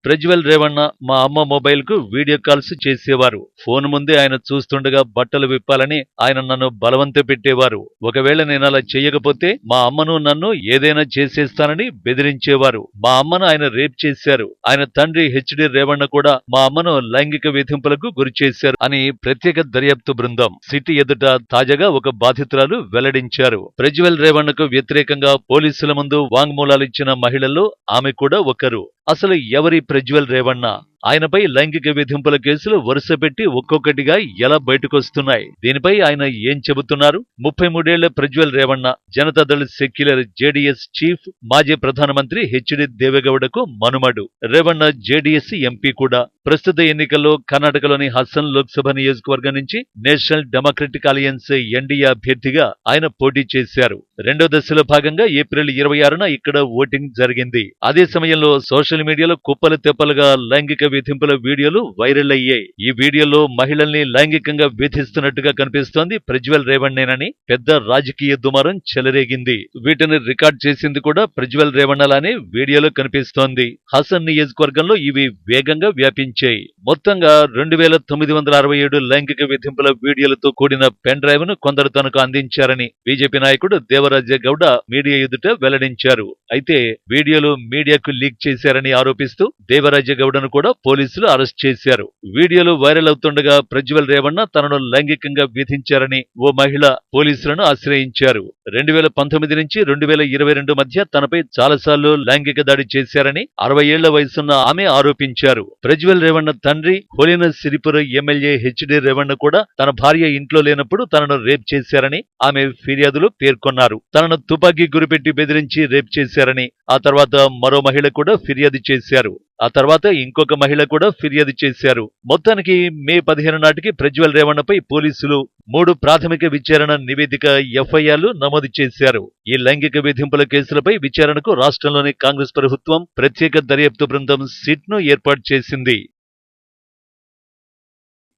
ప్రజ్వల్ రేవಣ್ణ మా అమ్మ మొబైల్ కు వీడియో కాల్స్ చేసేవారు. ఫోన్ ముందే ఆయన చూస్తుండగా బట్టలు విప్పాలని ఆయన నన్ను బలవంత పెట్టేవారు. ఒకవేళ నేనలా చెయ్యకపోతే మా అమ్మను నన్ను ఏదైనా చేసేస్తానని బెదిరించేవారు. మా అమ్మను ఆయన రేప్ చేశారు. ఆయన తండ్రి హెచ్డి రేవಣ್ణ కూడా మా అమ్మను లైంగిక వేధింపులకు గురిచేశారు అని ప్రత్యేక దర్యాప్తు బృందం సిటీ ఎదుట తాజాగా ఒక బాధితురాలు వెల్లడించారు. ప్రజ్వల్ రేవణ్ణకు వ్యతిరేకంగా పోలీసుల ముందు వాంగ్మూలాలిచ్చిన మహిళల్లో ఆమె కూడా ఒకరు. అసలు ఎవరి ప్రజ్వల్ రేవಣ್ణ? ఆయనపై లైంగిక వేధింపుల కేసులు వరుసపెట్టి ఒక్కొక్కటిగా ఎలా బయటకొస్తున్నాయి? దీనిపై ఆయన ఏం చెబుతున్నారు? 33 ఏళ్ల Prajwal Revanna Janata Dal secular JDS chief, మాజీ ప్రధానమంత్రి హెచ్డి దేవెగౌడకు మనుమడు. రేవಣ್ణ జేడీఎస్ ఎంపీ కూడా. ప్రస్తుత ఎన్నికల్లో కర్ణాటకలోని హసన్ లోక్సభ నియోజకవర్గం నుంచి నేషనల్ డెమోక్రటిక్ అలయన్స్ ఎన్డీఏ అభ్యర్థిగా ఆయన పోటీ చేశారు. రెండో దశలో భాగంగా ఏప్రిల్ 26న ఇక్కడ ఓటింగ్ జరిగింది. అదే సమయంలో సోషల్ మీడియాలో కుప్పలు తెప్పలుగా లైంగిక వేధింపుల వీడియోలు వైరల్ అయ్యాయి. ఈ వీడియోలో మహిళల్ని లైంగికంగా వేధిస్తున్నట్టుగా కనిపిస్తోంది ప్రజ్వల్ రేవణ్ణేనని పెద్ద రాజకీయ దుమారం చెలరేగింది. వీటిని రికార్డ్ చేసింది కూడా ప్రజ్వల్ రేవణ్ణలానే వీడియోలో కనిపిస్తోంది. హసన్ నియోజకవర్గంలో ఇవి వేగంగా వ్యాపించాయి. మొత్తంగా 2967 లైంగిక వేధింపుల వీడియోలతో కూడిన పెన్ డ్రైవ్ ను కొందరు తనకు అందించారని బీజేపీ నాయకుడు దేవరాజ గౌడ మీడియా ఎదుట వెల్లడించారు. అయితే వీడియోలు మీడియాకు లీక్ చేశారని ఆరోపిస్తూ దేవరాజ గౌడను కూడా పోలీసులు అరెస్ట్ చేశారు. వీడియోలు వైరల్ అవుతుండగా ప్రజ్వల్ రేవಣ್ణ తనను లైంగికంగా వేధించారని ఓ మహిళ పోలీసులను ఆశ్రయించారు. 2019 నుంచి 2022 మధ్య తనపై చాలాసార్లు లైంగిక దాడి చేశారని 60 ఏళ్ల వయసున్న ఆమె ఆరోపించారు. ప్రజ్వల్ రేవಣ್ణ తండ్రి హోలీనస్ సిరిపుర ఎమ్మెల్యే హెచ్డి రేవಣ್ణ కూడా తన భార్య ఇంట్లో లేనప్పుడు తనను రేప్ చేశారని ఆమె ఫిర్యాదులో పేర్కొన్నారు. తనను తుపాకీ గురిపెట్టి బెదిరించి రేప్ చేశారని, ఆ తర్వాత మరో మహిళ కూడా ఫిర్యాదు చేశారు. ఆ తర్వాత ఇంకొక మహిళ కూడా ఫిర్యాదు చేశారు. మొత్తానికి మే 15 నాటికి ప్రజ్వల్ రేవణ్ణపై పోలీసులు 3 ప్రాథమిక విచారణ నివేదిక ఎఫ్ఐఆర్లు నమోదు చేశారు. ఈ లైంగిక వేధింపుల కేసులపై విచారణకు రాష్ట్రంలోని కాంగ్రెస్ ప్రభుత్వం ప్రత్యేక దర్యాప్తు బృందం సిట్ ను ఏర్పాటు చేసింది.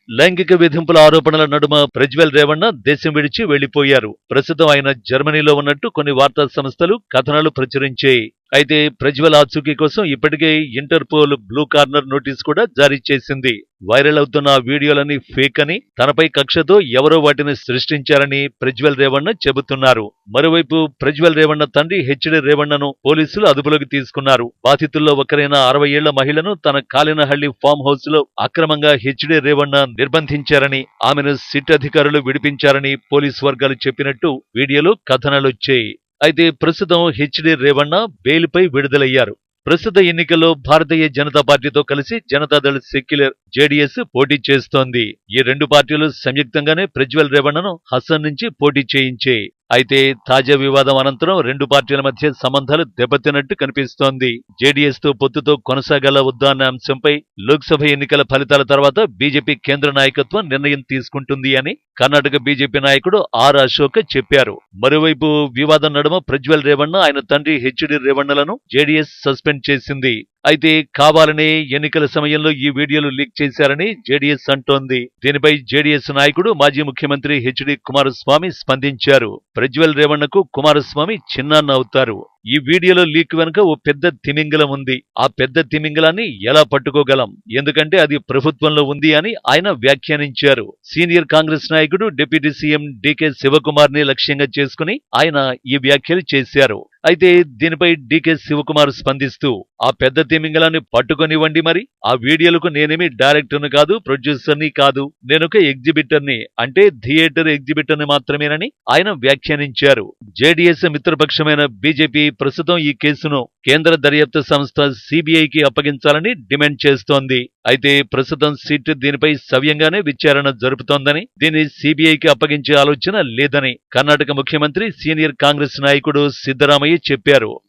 లైంగిక వేధింపుల ఆరోపణల నడుమ ప్రజ్వల్ రేవణ్ణ దేశం విడిచి వెళ్లిపోయారు. ప్రస్తుతం ఆయన జర్మనీలో ఉన్నట్టు కొన్ని వార్తా సంస్థలు కథనాలు ప్రచురించాయి. అయితే ప్రజ్వల్ ఆచూకీ కోసం ఇప్పటికే ఇంటర్పోల్ బ్లూ కార్నర్ నోటీస్ కూడా జారీ చేసింది. వైరల్ అవుతున్న ఆ వీడియోలన్నీ ఫేక్ అని, తనపై కక్షతో ఎవరో వాటిని సృష్టించారని ప్రజ్వల్ రేవణ్ణ చెబుతున్నారు. మరోవైపు ప్రజ్వల్ రేవణ్ణ తండ్రి హెచ్డి రేవణ్ణను పోలీసులు అదుపులోకి తీసుకున్నారు. బాధితుల్లో ఒకరైన 60 ఏళ్ల మహిళను తన కాలినహళ్లి ఫామ్ హౌస్ లో అక్రమంగా హెచ్డి రేవణ్ణ నిర్బంధించారని, ఆమెను సిట్ అధికారులు విడిపించారని పోలీసు వర్గాలు చెప్పినట్టు వీడియోలో కథనాలొచ్చాయి. అయితే ప్రస్తుతం హెచ్డి రేవణ్ణ బెయిల్పై విడుదలయ్యారు. ప్రస్తుత ఎన్నికల్లో భారతీయ జనతా పార్టీతో కలిసి జనతాదళ్ సెక్యులర్ జేడీఎస్ పోటీ చేస్తోంది. ఈ రెండు పార్టీలు సంయుక్తంగానే ప్రజ్వల్ రేవణ్ణను హసన్ నుంచి పోటీ చేయించాయి. అయితే తాజా వివాదం అనంతరం రెండు పార్టీల మధ్య సంబంధాలు దెబ్బతిన్నట్టు కనిపిస్తోంది. జేడీఎస్ తో పొత్తుతో కొనసాగాల వద్దా అన్న అంశంపై లోక్సభ ఎన్నికల ఫలితాల తర్వాత బీజేపీ కేంద్ర నాయకత్వం నిర్ణయం తీసుకుంటుంది అని కర్ణాటక బీజేపీ నాయకుడు ఆర్ అశోక్ చెప్పారు. మరోవైపు వివాదం నడుమ ప్రజ్వల్ రేవణ్ణ, ఆయన తండ్రి హెచ్డి రేవణ్ణలను జేడీఎస్ సస్పెండ్ చేసింది. అయితే కావాలనే ఎన్నికల సమయంలో ఈ వీడియోలు లీక్ చేశారని జేడీఎస్ అంటోంది. దీనిపై జేడీఎస్ నాయకుడు మాజీ ముఖ్యమంత్రి హెచ్డి కుమారస్వామి స్పందించారు. ప్రజ్వల్ రేవణ్ణకు కుమారస్వామి చిన్నాన్న అవుతారు. ఈ వీడియోలో లీక్ వెనుక ఓ పెద్ద తిమింగలం ఉంది. ఆ పెద్ద తిమింగలాన్ని ఎలా పట్టుకోగలం? ఎందుకంటే అది ప్రభుత్వంలో ఉంది అని ఆయన వ్యాఖ్యానించారు. సీనియర్ కాంగ్రెస్ నాయకుడు డిప్యూటీ సీఎం డీకే శివకుమార్ ని లక్ష్యంగా చేసుకుని ఆయన ఈ వ్యాఖ్యలు చేశారు. అయితే దీనిపై డీకే శివకుమార్ స్పందిస్తూ, ఆ పెద్ద తిమింగలాన్ని పట్టుకొనివ్వండి, మరి ఆ వీడియోలకు నేనేమి డైరెక్టర్ని కాదు, ప్రొడ్యూసర్ని కాదు, నేనొక ఎగ్జిబిటర్ని, అంటే థియేటర్ ఎగ్జిబిటర్ని మాత్రమేనని ఆయన వ్యాఖ్యానించారు. జేడీఎస్ మిత్రపక్షమైన బీజేపీ ప్రస్తుతం ఈ కేసును కేంద్ర దర్యాప్తు సంస్థ సిబిఐకి అప్పగించాలని డిమాండ్ చేస్తోంది. అయితే ప్రస్తుతం సిట్ దీనిపై సవ్యంగానే విచారణ జరుపుతోందని, దీన్ని సిబిఐకి అప్పగించే ఆలోచన లేదని కర్ణాటక ముఖ్యమంత్రి సీనియర్ కాంగ్రెస్ నాయకుడు సిద్ధరామయ్య చెప్పారు.